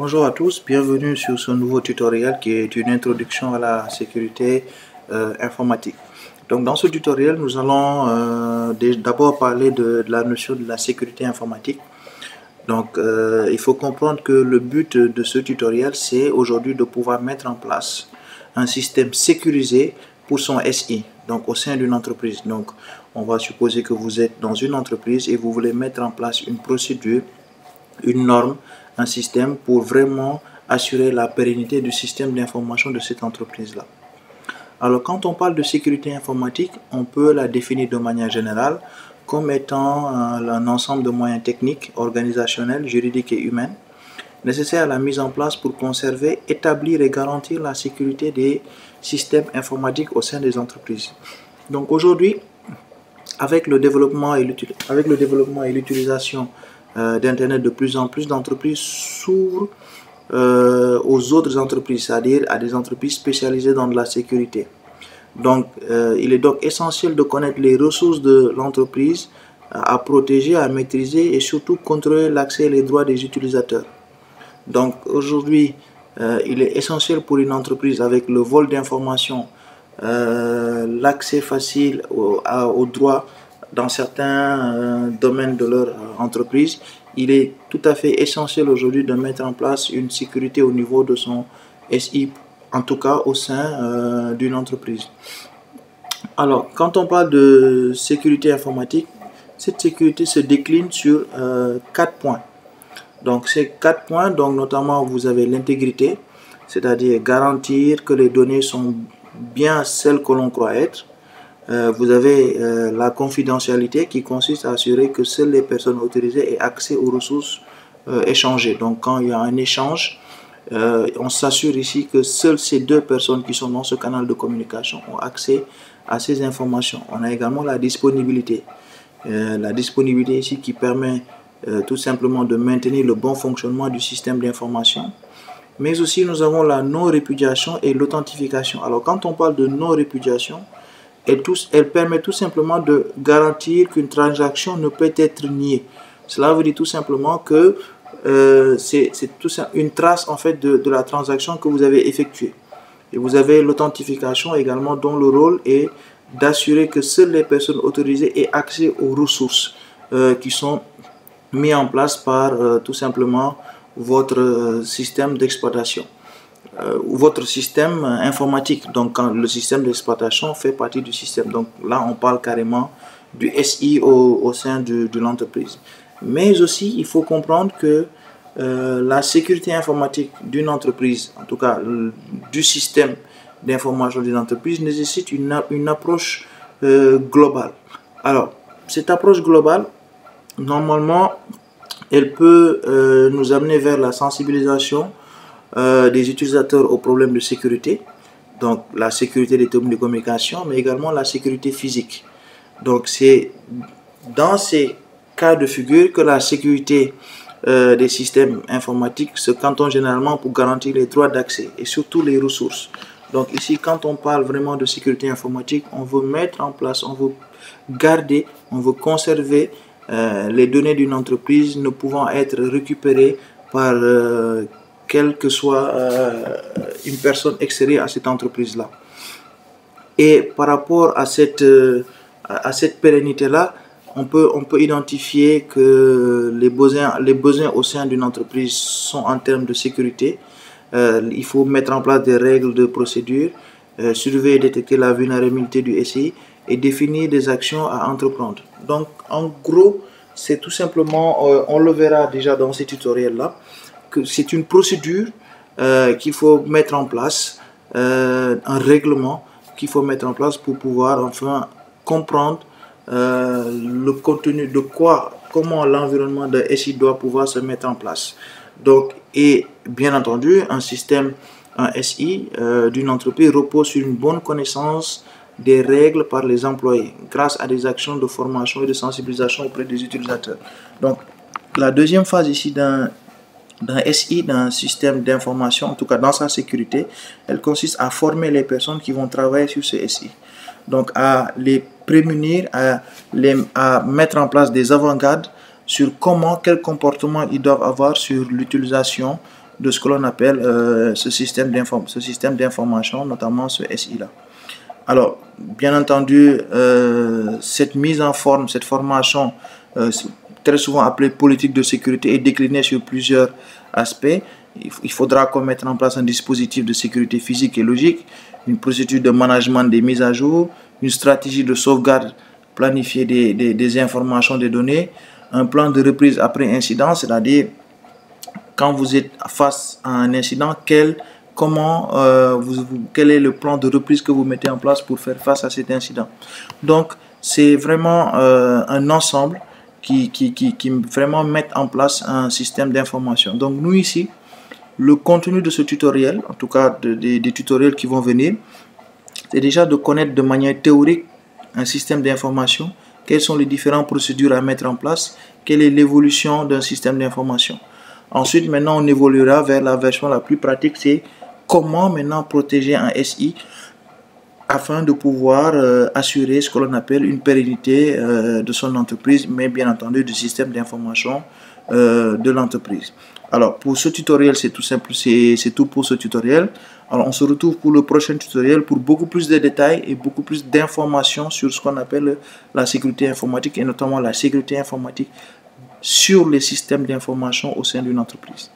Bonjour à tous, bienvenue sur ce nouveau tutoriel qui est une introduction à la sécurité informatique. Donc dans ce tutoriel, nous allons d'abord parler de la notion de la sécurité informatique. Donc il faut comprendre que le but de ce tutoriel, c'est aujourd'hui de pouvoir mettre en place un système sécurisé pour son SI, donc au sein d'une entreprise. Donc on va supposer que vous êtes dans une entreprise et vous voulez mettre en place une procédure, une norme, un système pour vraiment assurer la pérennité du système d'information de cette entreprise-là. Alors quand on parle de sécurité informatique, on peut la définir de manière générale comme étant un ensemble de moyens techniques, organisationnels, juridiques et humains nécessaires à la mise en place pour conserver, établir et garantir la sécurité des systèmes informatiques au sein des entreprises. Donc aujourd'hui, avec le développement et l'utilisation d'Internet, de plus en plus d'entreprises s'ouvrent aux autres entreprises, c'est-à-dire à des entreprises spécialisées dans de la sécurité. Donc, il est donc essentiel de connaître les ressources de l'entreprise à protéger, à maîtriser et surtout contrôler l'accès et les droits des utilisateurs. Donc, aujourd'hui, il est essentiel pour une entreprise avec le vol d'informations, l'accès facile aux droits dans certains domaines de leur entreprise. Il est tout à fait essentiel aujourd'hui de mettre en place une sécurité au niveau de son SI, en tout cas au sein d'une entreprise. Alors, quand on parle de sécurité informatique, cette sécurité se décline sur 4 points. Donc, ces 4 points, donc notamment vous avez l'intégrité, c'est-à-dire garantir que les données sont bien celles que l'on croit être. Vous avez la confidentialité qui consiste à assurer que seules les personnes autorisées aient accès aux ressources échangées. Donc quand il y a un échange, on s'assure ici que seules ces deux personnes qui sont dans ce canal de communication ont accès à ces informations. On a également la disponibilité. La disponibilité ici qui permet tout simplement de maintenir le bon fonctionnement du système d'information. Mais aussi nous avons la non-répudiation et l'authentification. Alors quand on parle de non-répudiation, elle permet tout simplement de garantir qu'une transaction ne peut être niée. Cela veut dire tout simplement que c'est une trace en fait de la transaction que vous avez effectuée. Et vous avez l'authentification également dont le rôle est d'assurer que seules les personnes autorisées aient accès aux ressources qui sont mises en place par tout simplement votre système d'exploitation. Votre système informatique. Donc quand le système d'exploitation fait partie du système. Donc là on parle carrément du SI au sein de l'entreprise. Mais aussi il faut comprendre que la sécurité informatique d'une entreprise, en tout cas du système d'information d'une entreprise, nécessite une approche globale. Alors cette approche globale, normalement elle peut nous amener vers la sensibilisation des utilisateurs aux problèmes de sécurité, donc la sécurité des télécommunications, mais également la sécurité physique. Donc c'est dans ces cas de figure que la sécurité des systèmes informatiques se cantonne généralement pour garantir les droits d'accès et surtout les ressources. Donc ici, quand on parle vraiment de sécurité informatique, on veut mettre en place, on veut garder, on veut conserver les données d'une entreprise ne pouvant être récupérées par quelle que soit une personne extérieure à cette entreprise-là. Et par rapport à cette pérennité-là, on peut identifier que les besoins au sein d'une entreprise sont en termes de sécurité. Il faut mettre en place des règles de procédure, surveiller et détecter la vulnérabilité du SI et définir des actions à entreprendre. Donc en gros, c'est tout simplement, on le verra déjà dans ce tutoriel-là, que c'est une procédure qu'il faut mettre en place, un règlement qu'il faut mettre en place pour pouvoir enfin comprendre le contenu de comment l'environnement de SI doit pouvoir se mettre en place. Donc, et bien entendu, un SI d'une entreprise repose sur une bonne connaissance des règles par les employés grâce à des actions de formation et de sensibilisation auprès des utilisateurs. Donc, la deuxième phase ici d'un SI, d'un système d'information, en tout cas dans sa sécurité, elle consiste à former les personnes qui vont travailler sur ce SI. Donc à les prémunir, à mettre en place des avant-gardes sur quel comportement ils doivent avoir sur l'utilisation de ce que l'on appelle ce système d'information, notamment ce SI-là. Alors, bien entendu, cette mise en forme, cette formation, très souvent appelée politique de sécurité, est déclinée sur plusieurs aspects. Il faudra qu'on mette en place un dispositif de sécurité physique et logique, une procédure de management des mises à jour, une stratégie de sauvegarde planifiée des informations, des données, un plan de reprise après incident, c'est-à-dire quand vous êtes face à un incident, quel est le plan de reprise que vous mettez en place pour faire face à cet incident. Donc, c'est vraiment un ensemble qui vraiment met en place un système d'information. Donc, nous ici, le contenu de ce tutoriel, en tout cas des tutoriels qui vont venir, c'est déjà de connaître de manière théorique un système d'information, quelles sont les différentes procédures à mettre en place, quelle est l'évolution d'un système d'information. Ensuite, maintenant, on évoluera vers la version la plus pratique, c'est comment maintenant protéger un SI afin de pouvoir assurer ce que l'on appelle une pérennité de son entreprise, mais bien entendu du système d'information de l'entreprise. Alors, pour ce tutoriel, c'est tout simple, c'est tout pour ce tutoriel. Alors, on se retrouve pour le prochain tutoriel pour beaucoup plus de détails et beaucoup plus d'informations sur ce qu'on appelle la sécurité informatique et notamment la sécurité informatique sur les systèmes d'information au sein d'une entreprise.